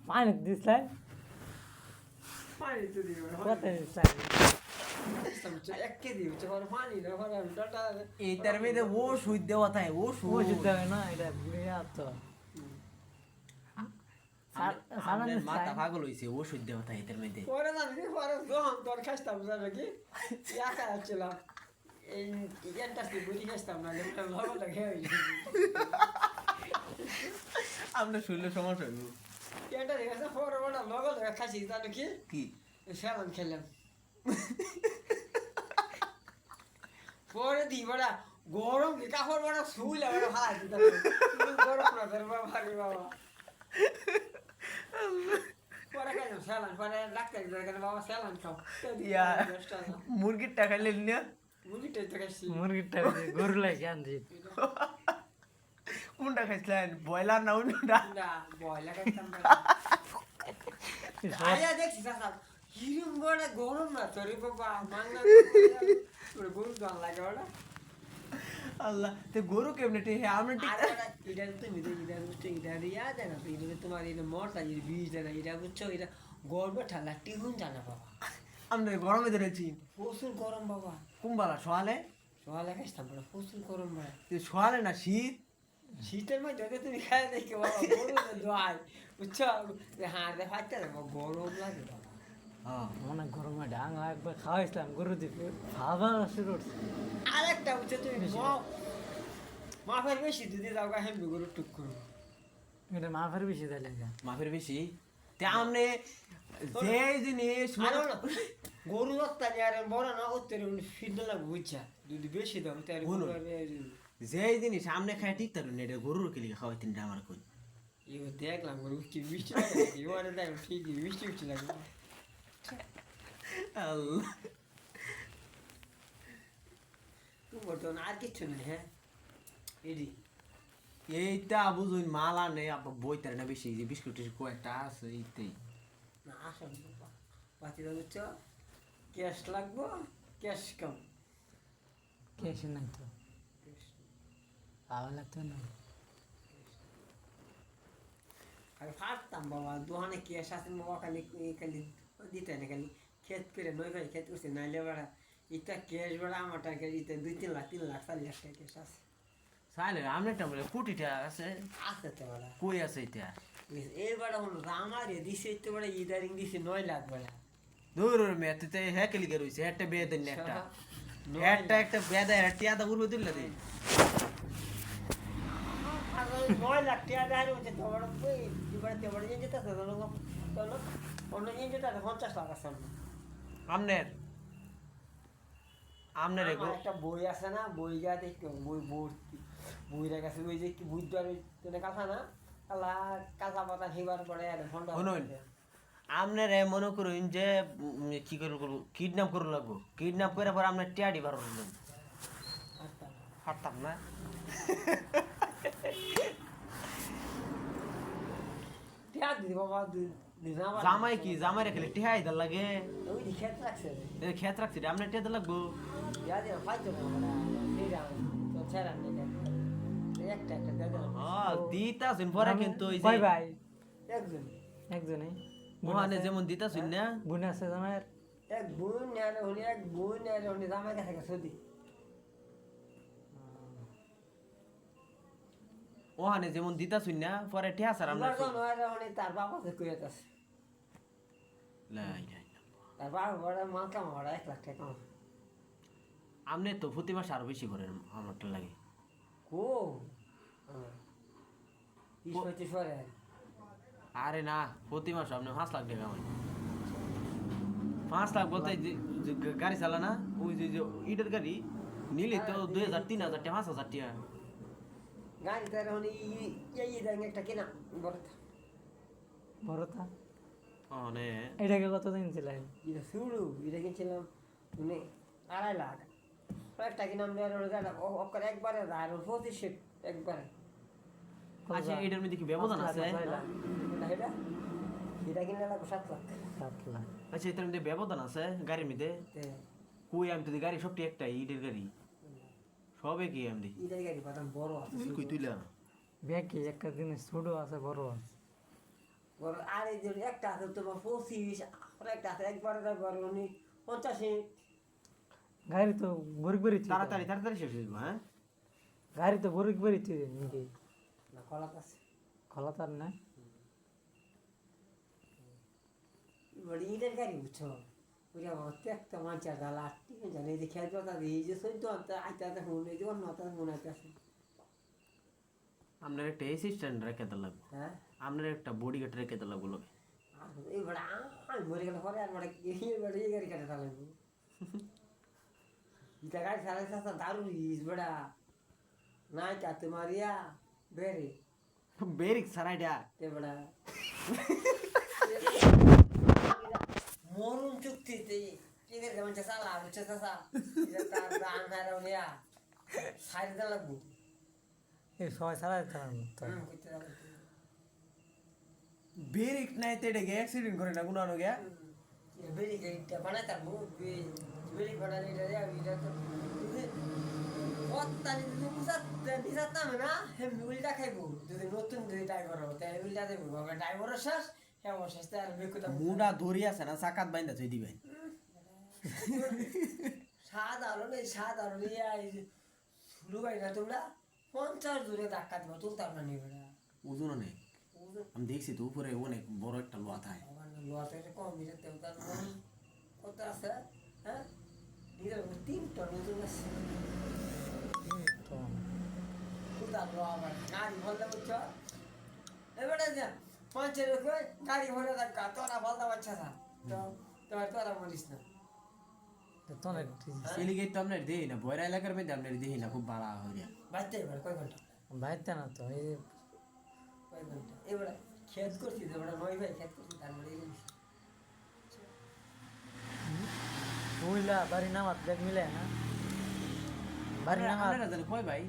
পানি দিছিলেন পানি তো দিব কত দিছিলেন এক কেজি হচ্ছে পানি না এইটার মধ্যে ও সুদ দেওয়া তাই ও ওই সুদ যুদ্ধ হয় না এটা বুড়িয়া তো আমাদের মাথা পাগল হইছে ও সুদ দেওয়া তাই এটার মধ্যে পরে জানি পরে যখন তোর খাইতাম যাবে কি একা ছিলাম এই ইন্টারসি বুঝি খাইতাম না লগটা খেয়ে আমরা শুনলে সমস্যা হইব এটা দেখেছে পরে বড় লগটা খাইছি জানো কি কি সেলাম খেলাম পরে দি বড়া গরম কি কাপড় বড় শুইলা বড় হাত দিতাম গরম না তোর বাবা রে বাবা পরে খাইলাম সেলাম পরে ডাক্তার দেখেন বাবা সেলাম খাও ইয়া মুরগির টাকা নিলেন না মুরগিটাই তো খাইছি মুরগিটা গরু লাগে আনছি কোনটা খাইছিলেন ব্রয়লার না অন্যটা না বয়লা খাইতাম না আয়া দেখছি সাসা হিরুম বড় গরম না তোরে বাবা মাংনা তোরে গরু গান লাগে ওটা আল্লাহ তে গরু কেমনে টে আমরা ঠিক এটা তুমি দেখি এটা বুঝছো এটা রিয়া দেয় না এটা তোমার এটা মরতা এই বীজ দেয় না এটা বুঝছো এটা গরমে ঠান্ডা টিহুন জানা বাবা আমরা গরমে ধরেছি প্রচুর গরম বাবা কুম্বালা সোয়ালে সকালে খাইতাম বড় প্রচুর গরম ভাই সোয়ালে না শীত শীতের মধ্যে যদি তুমি খাই দেখি বাবা গরম দোয়াই বুঝছো হ্যাঁ রে ফাইতে দেবো গরম লাগে বাবা হ্যাঁ অনেক গরমে ডাঙ্গা একবার খাওয়াইছিলাম গরু দিকে খাওয়া শুরু করছে আরেকটা বুঝছো তুমি মাফের বেশি যদি যাও গা হেমবি গরু টুক করবো এটা মাফের বেশি দেয় লাগে মাফের বেশি তে আমনে যে জিনিস আরো না গরু রক্তা নিয়ে আর বড় না উত্তরে ফিরতে লাগবে বুঝছা যদি বেশি দাম তার বলুন। যে জিনিস আমনে খাই ঠিক তার না এটা গরুর কিলি খাওয়াই তিনটা আমার কই ইও দেখলাম গরু কি মিষ্টি লাগে ইও আরে দেখ ঠিকই মিষ্টি মিষ্টি লাগে আল্লাহ তুই বর্তমানে আর কিচ্ছু নেই হ্যাঁ এডি এইটা বুঝুন মালা নেই আবার বইতার না বেশি যে বিস্কুট টিস্কুট কয়েকটা আছে এইটাই না আসল পাতি দাম বুঝছো ক্যাশ লাগবো ক্যাশ কম কেসে নাই তো খাওয়া লাগতো না আর ফাটতাম বাবা দোকানে ক্যাশ আছে বাবা খালি খালি দিতে না খালি খেত করে নয় ভাই খেত করছে নাইলে বেড়া এটা ক্যাশ বেড়া আমার টাকা দিতে 2-3 লাখ 3 লাখ 4 লাখ টাকা ক্যাশ আছে সাইলে আমনেটা বলে কোটিটা আছে আছে তো বেড়া কই আছে এটা এই বেড়া হলো আমারে দিছে তো বেড়া ইদারিং দিছে 9 লাখ বেড়া দূর মে তুই হ্যাকেলি গরুইছে একটা বেয়ে দেন একটা একটা বেদা হ্যাটিয়া দা উড়বে দিল দে 9 লাখ টাকা দেয় হচ্ছে তো বড় কই দিবাতে বড় যেতে তো অন্য যেতে তো 50 লাখ আছে আমনের আমনের আমার একটা বই আছে না বই যা দেখো বই ভর্তি বইরা কাছে ওই যে কি বুঝতে পারবে তুমি কথা না কালা কাঁচা পাতা হিবার পরে আর ফোনটা শুনুন আমনের মনে করুন যে কি করব কিডন্যাপ করু লাগবো কিডন্যাপ করে পর আমনের টিয়াডি বার করলাম হাঁটতাম না টিয়া দিদি বাবা দিনা জামাই কি জামাই রেখে টিহাই দা লাগে ওই খেত রাখছে খেত রাখছি আমনের টিয়া দা লাগবো ইয়া দিয়ে ফাইতো না এইটা তো ছাড়া নেই একটা একটা দাদা হ্যাঁ দিতাছেন পরে কিন্তু ওই ভাই যে ভাই একজন একজনই ওখানে যেমন দিতাছেন না বোন আছে আমার এক বোন নেয়ারে হলে এক বোন নেয়ারে হলে জামাই কাছে গেছে সদি ওখানে যেমন দিতাছেন না পরে টিয়া স্যার আমরা আমরা তো নয়ারে হলে তার বাবা থেকে কইতে আছে লাই তার বাবা বড় মাল কাম বড় 1 লাখ টাকা আমনে তো প্রতি মাসে আরো বেশি করেন আমারটা লাগে কো ইসপতি সরে আরে না প্রতি মাসে আপনি 5 লাখ টাকা হয় 5 লাখ বলতে যে গাড়ি চালা না ওই যে ইটের গাড়ি নিলে তো 2000 3000 টাকা 5000 টাকা গাড়ি তার হলে এই দেন একটা কিনা বড় বড়টা অনে এটাকে কত দিন ছিলেন এটা শুরু এটা কিনছিলাম মানে 2.5 লাখ একটা কিনাম দেওয়ার হলে গাড়ি ওকর একবারে আর 25 একবারে আচ্ছা এটার মধ্যে কি ব্যবধান আছে এটা এটা কিনলে লাগবে 7 লাখ 7 লাখ আচ্ছা এটার মধ্যে ব্যবধান আছে গাড়ির মধ্যে কই আমি তো গাড়ি সবটি একটাই ইটের গাড়ি সবে কি আমি এটা গাড়ি পাতাম বড় আছে কই তুইলা ব্যাগে একটা জিনিস ছোটো আছে বড় আছে বড় আর এই যে একটা আছে তোমার 25 আর একটা আছে একবারে বড় উনি 85 গাড়ি তো বরিক বরি তাড়াতাড়ি তাড়াতাড়ি শেষ হইব হ্যাঁ গাড়ি তো বরিক বরি তুই নাকি না কলা আছে খোলা তার না বড় ইটের গাড়ি বুঝছো পুরা প্রত্যেকটা মানুষের জ্বালা ঠিক জানে এই যে খেয়াল কথা এই যে সৈন্য আইতে আইতে মনে এই যে অন্য মনে আইতেছে আপনার একটা এসি স্ট্যান্ড রেখে দিতে লাগবে হ্যাঁ আপনার একটা বডি গার্ড রেখে দিতে লাগবে লোকে আর এই বড় আমি মরে গেলে পরে আর বড় এই বড় এই গাড়ি কাটা লাগবে এটা গাড়ি চালাইতে দারুণ ইস বড়া নাই কা তোমার ইয়া বেরে বেরিক সারাইটা তে বড়া মরুন চুক্তিতে কিদের কেমন চালা বুঝছে চাচা এটা তার দান হারাও নিয়া সাইড দা লাগবো এই সবাই ছাড়া যেতে পারবো তো কইতে যাবো বেরিক নাই তেড়ে গে অ্যাক্সিডেন্ট করে না গুনানো গে বেরি গেটটা বানাতে পারবো বেরি বানালে এটা এটা তো কত্তানি যদি বুঝাতাম না হে উল্টা খাইবো যদি নতুন যদি ড্রাইভার হতো তাহলে উল্টা দেবো ড্রাইভারের শেষ হ্যাঁ শেষ তার বেকুতা মুডা ধরি আছে না সাকাত বাইন্দা থই দিবেন সাধারণ ইয়া শুরু করি না তোমরা 50 দূরে ধাক্কা দিবা তুলতাম না নিবে না ওজন অনেক আমি দেখছি তো উপরে অনেক বড় একটা লোহা থাকে আমার লোয়া থেকে কম দিতে দেবতার কত আছে হ্যাঁ নিজের 3 টন ওজন আছে তুলতাম লোয়া আবার গাড়ি ভরলে বুঝছো এবারে যা 5 রকম গাড়ি ভরে ধাক্কা তোরা বলতে পারছা না তো তোরা বলিস না তো অনেক এলিগেট তো আপনার দেই না বয়রা এলাকার মধ্যে আপনার দেই না খুব বাড়া হইয়া বাড়তে এবার কয় ঘন্টা বাইতে না তো এই কয় ঘন্টা এবার খেত করছি তো এবার 9 ভাই খেত করছি তারপরে এই বুইলা বাড়ি নামাত ব্যাগ মিলে না বাড়ি নামাত আপনারা জানেন কয় ভাই